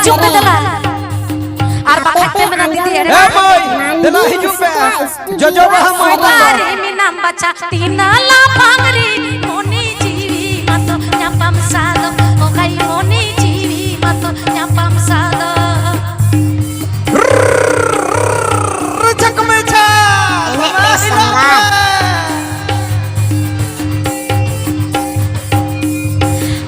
hijuk na dala. Ar bakal ke menanti dia. boy, dala hijuk be. Jojo baha mau Hari minam baca tinala pangri moni jiwi mato nyapam sado. Okai moni jiwi mato nyapam sado. Recak meca. Ini pesangan.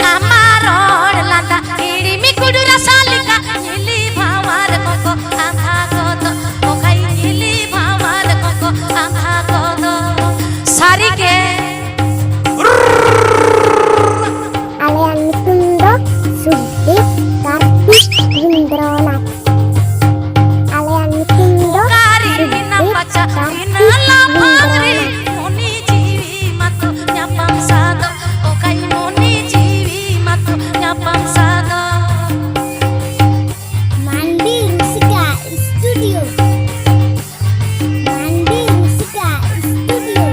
Amaron landa irimi kudu rasalika nyili bawar koko angha kodo. Okai nyili bawar koko angha kodo. Sarige Alian Tundo Sudip Kartik Indronat. Alian Tundo kari minam baca tinala pangri moni jiwi mato nyapam sado. Okai moni jiwi mato nyapam sado. Mandi Rusika Studio. Mandi Rusika Studio.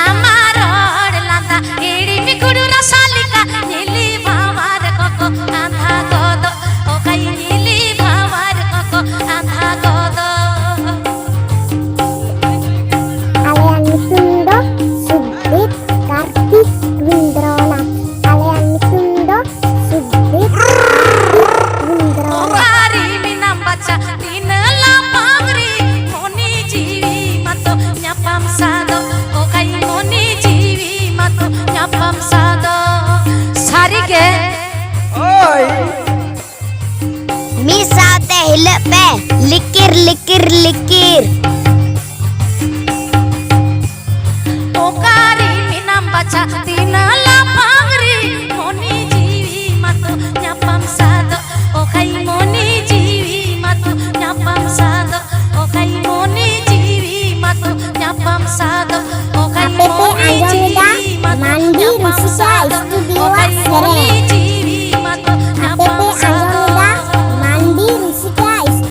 Amaron landa irimi kudu rasalika nyili bawar koko angha kodo. Okai nyili bawar koko angha kodo. Alian Tundo Sudip Kartik Indronat. Alian Tundo Sudip Kartik Indronat. Kari minam baca tinala pangri moni jiwi mato nyapam sado. Okai moni jiwi mato nyapam sado. Sarige Oi. Misal teh lepe likir likir likir. Okari minam baca tinala pangri moni jiwi mato nyapam sado. Okai moni jiwi mato nyapam sado. Okai moni jiwi mato nyapam sado. Okai KPP moni Anjomida jiwi mato Mandi nyapam Rusika sado. Studio Okai Seren. moni